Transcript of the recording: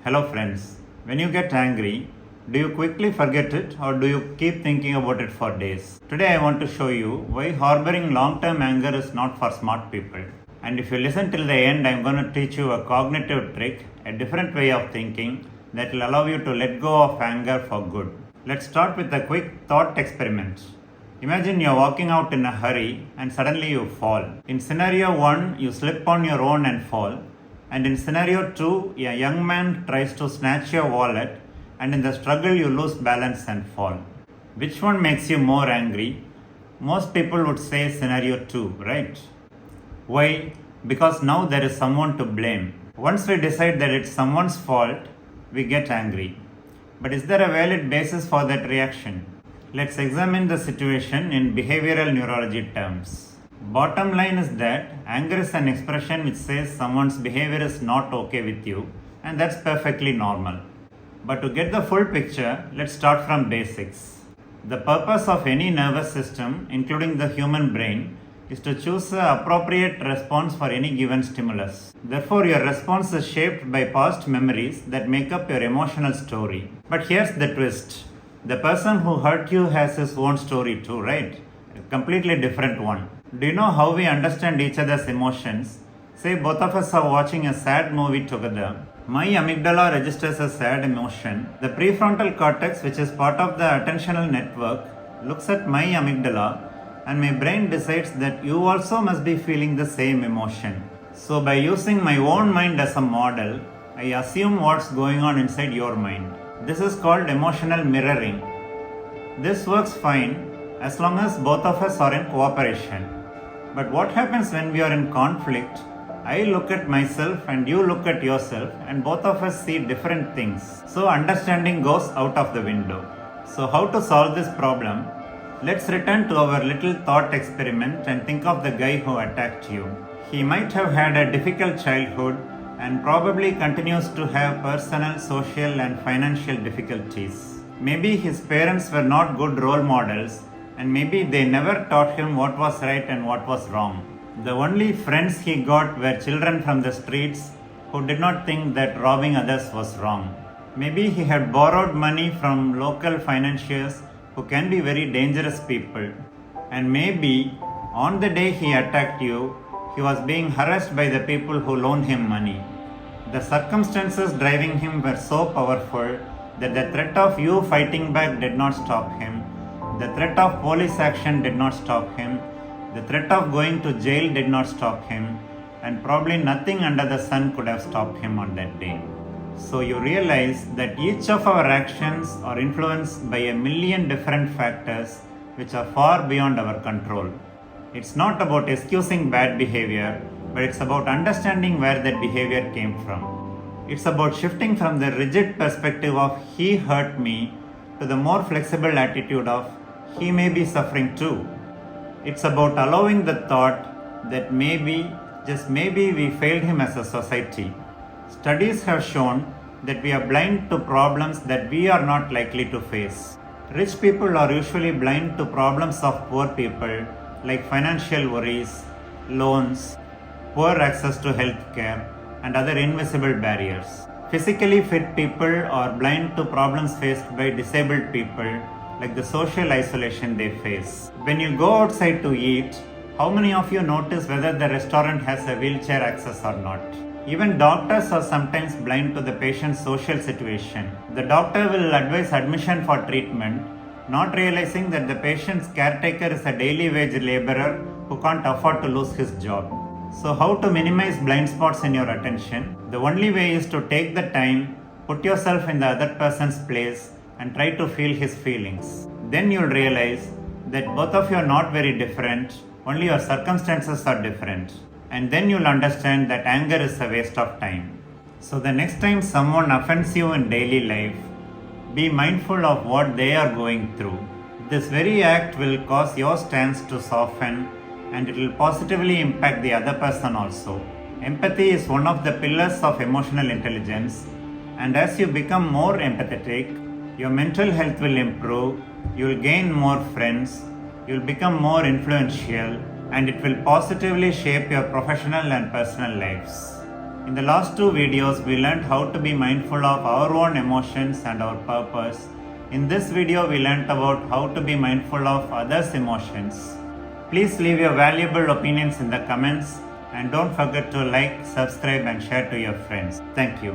Hello friends. When you get angry, do you quickly forget it or do you keep thinking about it for days? Today I want to show you why harboring long-term anger is not for smart people. And if you listen till the end, I'm going to teach you a cognitive trick, a different way of thinking that will allow you to let go of anger for good. Let's start with a quick thought experiment. Imagine you're walking out in a hurry and suddenly you fall. In scenario 1, you slip on your own and fall. And in scenario 2, a young man tries to snatch your wallet and in the struggle you lose balance and fall. Which one makes you more angry? Most people would say scenario 2, right? Why? Because now there is someone to blame. Once we decide that it's someone's fault, we get angry. But is there a valid basis for that reaction? Let's examine the situation in behavioral neurology terms. Bottom line is that anger is an expression which says someone's behavior is not okay with you, and that's perfectly normal. But to get the full picture, let's start from basics. The purpose of any nervous system, including the human brain, is to choose the appropriate response for any given stimulus. Therefore, your response is shaped by past memories that make up your emotional story. But here's the twist. The person who hurt you has his own story too, right? A completely different one. Do you know how we understand each other's emotions? Say both of us are watching a sad movie together. My amygdala registers a sad emotion. The prefrontal cortex, which is part of the attentional network, looks at my amygdala and my brain decides that you also must be feeling the same emotion. So by using my own mind as a model, I assume what's going on inside your mind. This is called emotional mirroring. This works fine as long as both of us are in cooperation. But what happens when we are in conflict? I look at myself and you look at yourself and both of us see different things. So understanding goes out of the window. So how to solve this problem? Let's return to our little thought experiment and think of the guy who attacked you. He might have had a difficult childhood and probably continues to have personal, social and financial difficulties. Maybe his parents were not good role models and maybe they never taught him what was right and what was wrong. The only friends he got were children from the streets who did not think that robbing others was wrong. Maybe he had borrowed money from local financiers who can be very dangerous people. And maybe on the day he attacked you, he was being harassed by the people who loaned him money. The circumstances driving him were so powerful that the threat of you fighting back did not stop him. The threat of police action did not stop him. The threat of going to jail did not stop him. And probably nothing under the sun could have stopped him on that day. So you realize that each of our actions are influenced by a million different factors which are far beyond our control. It's not about excusing bad behavior, but it's about understanding where that behavior came from. It's about shifting from the rigid perspective of he hurt me to the more flexible attitude of he may be suffering too. It's about allowing the thought that maybe, just maybe, we failed him as a society. Studies have shown that we are blind to problems that we are not likely to face. Rich people are usually blind to problems of poor people, like financial worries, loans, poor access to healthcare, and other invisible barriers. Physically fit people are blind to problems faced by disabled people, like the social isolation they face. When you go outside to eat, how many of you notice whether the restaurant has a wheelchair access or not? Even doctors are sometimes blind to the patient's social situation. The doctor will advise admission for treatment, not realizing that the patient's caretaker is a daily wage laborer who can't afford to lose his job. So how to minimize blind spots in your attention? The only way is to take the time, put yourself in the other person's place and try to feel his feelings. Then you'll realize that both of you are not very different, only your circumstances are different. And then you'll understand that anger is a waste of time. So the next time someone offends you in daily life, be mindful of what they are going through. This very act will cause your stance to soften and it will positively impact the other person also. Empathy is one of the pillars of emotional intelligence, and as you become more empathetic, your mental health will improve, you will gain more friends, you will become more influential, and it will positively shape your professional and personal lives. In the last two videos, we learned how to be mindful of our own emotions and our purpose. In this video, we learned about how to be mindful of others' emotions. Please leave your valuable opinions in the comments and don't forget to like, subscribe and share to your friends. Thank you.